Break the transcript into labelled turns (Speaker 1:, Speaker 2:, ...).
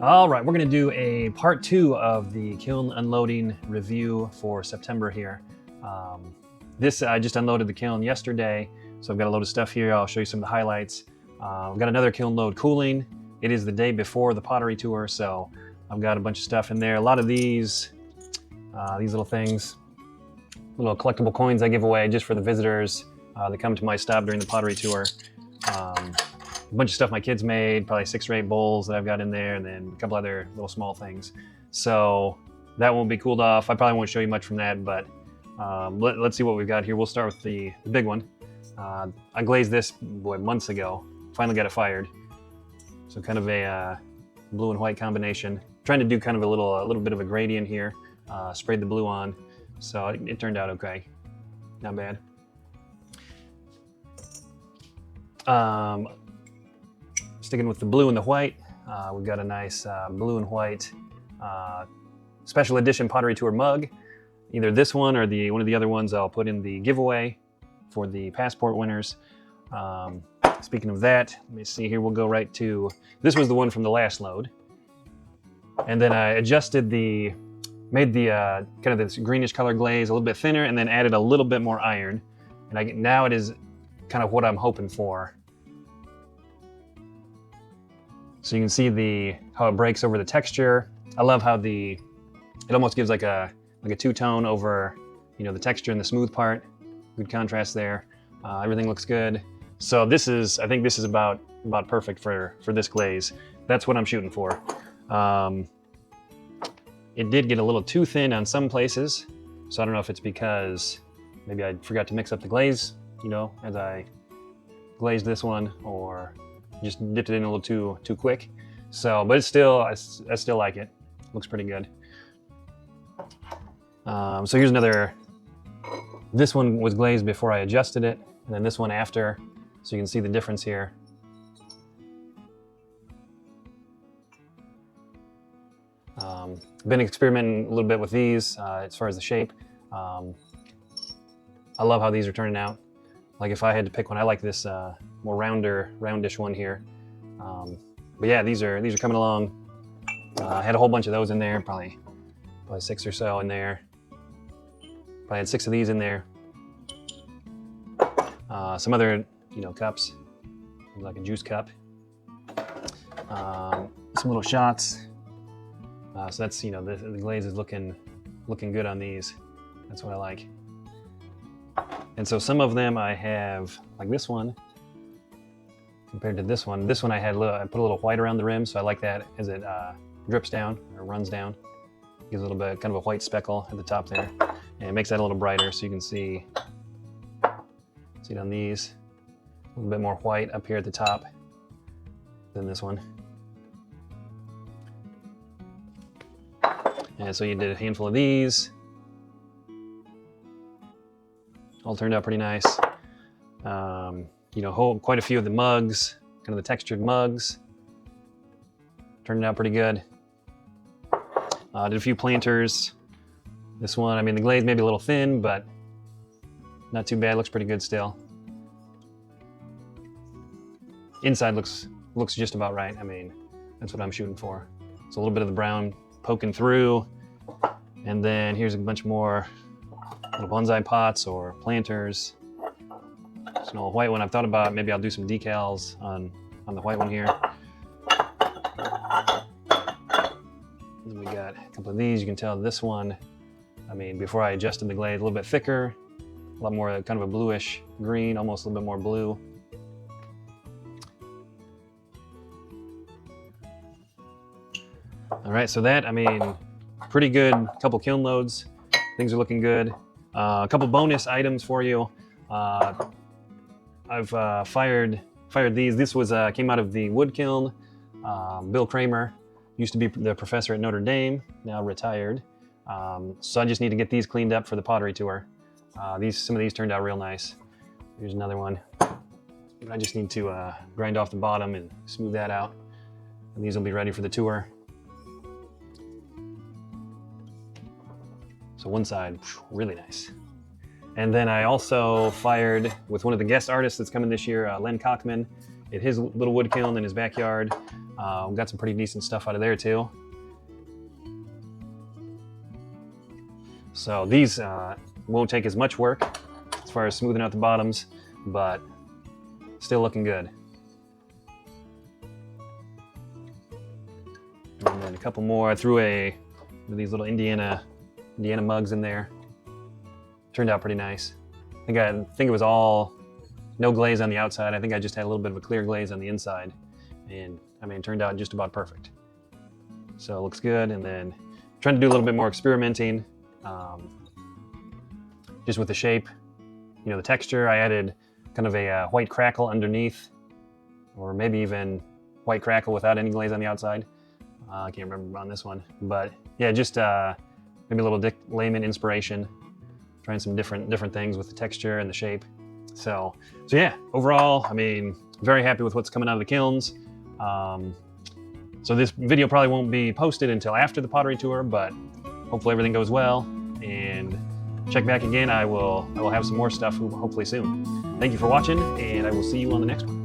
Speaker 1: All right, we're gonna do a part 2 of the kiln unloading review for September here. I just unloaded the kiln yesterday, so I've got a load of stuff here. I'll show you some of the highlights. I've got another kiln load cooling. It is the day before the pottery tour, so I've got a bunch of stuff in there. A lot of these little things, little collectible coins I give away just for the visitors that come to my stop during the pottery tour. A bunch of stuff my kids made, probably 6 or 8 bowls that I've got in there, and then a couple other little small things. So that won't be cooled off. I probably won't show you much from that, but let's see what we've got here. We'll start with the big one. I glazed this months ago. Finally got it fired. So kind of a blue and white combination. Trying to do kind of a little bit of a gradient here. Sprayed the blue on, so it turned out okay. Not bad. Sticking with the blue and the white, we've got a nice blue and white special edition Pottery Tour mug. Either this one or one of the other ones I'll put in the giveaway for the passport winners. Speaking of that, let me see here, we'll go right to, this was the one from the last load. And then I adjusted made the kind of this greenish color glaze a little bit thinner and then added a little bit more iron. And now it is kind of what I'm hoping for. So you can see how it breaks over the texture. I love how it almost gives like a two-tone over, the texture and the smooth part. Good contrast there. Everything looks good. So I think this is about perfect for this glaze. That's what I'm shooting for. It did get a little too thin on some places, so I don't know if it's because maybe I forgot to mix up the glaze, as I glazed this one, or just dipped it in a little too quick. So, but I still like it. Looks pretty good. So here's another. This one was glazed before I adjusted it, and then this one after. So you can see the difference here. Been experimenting a little bit with these as far as the shape. I love how these are turning out. Like if I had to pick one, I like this more roundish one here. But yeah, these are coming along. I had a whole bunch of those in there, probably 6 or so in there. Probably had 6 of these in there. Some other, cups, like a juice cup. Some little shots. So that's, the glaze is looking good on these. That's what I like. And so some of them I have, like this one, compared to this one. This one I put a little white around the rim, so I like that as it drips down or runs down. Gives a little bit, kind of a white speckle at the top there. And it makes that a little brighter, so you can see it on these. A little bit more white up here at the top than this one. And so you did a handful of these. All turned out pretty nice. Quite a few of the mugs, kind of the textured mugs. Turned out pretty good. Did a few planters. This one, the glaze may be a little thin, but not too bad. Looks pretty good still. Inside looks just about right. That's what I'm shooting for. So a little bit of the brown poking through. And then here's a bunch more little bonsai pots or planters. There's an old white one. I've thought about maybe I'll do some decals on the white one here. And then we got a couple of these. You can tell this one, before I adjusted the glaze, a little bit thicker, a lot more kind of a bluish green, almost a little bit more blue. All right, so that, pretty good. Couple kiln loads. Things are looking good. A couple bonus items for you. I've fired these. This came out of the wood kiln. Bill Kramer used to be the professor at Notre Dame, now retired. So I just need to get these cleaned up for the pottery tour. Some of these turned out real nice. Here's another one. I just need to grind off the bottom and smooth that out. And these will be ready for the tour. So one side, really nice. And then I also fired with one of the guest artists that's coming this year, Len Cockman. his little wood kiln in his backyard. Got some pretty decent stuff out of there too. So these won't take as much work as far as smoothing out the bottoms, but still looking good. And then a couple more. I threw these little Indiana mugs in there. Turned out pretty nice. I think it was all no glaze on the outside. I think I just had a little bit of a clear glaze on the inside, and I mean, it turned out just about perfect. So it looks good. And then trying to do a little bit more experimenting, just with the shape, the texture. I added kind of a white crackle underneath, or maybe even white crackle without any glaze on the outside. I can't remember on this one, but yeah, just maybe a little Dick Lehman inspiration, trying some different things with the texture and the shape. So yeah, overall, I mean, very happy with what's coming out of the kilns. So this video probably won't be posted until after the pottery tour, but hopefully everything goes well. And check back again. I will have some more stuff hopefully soon. Thank you for watching, and I will see you on the next one.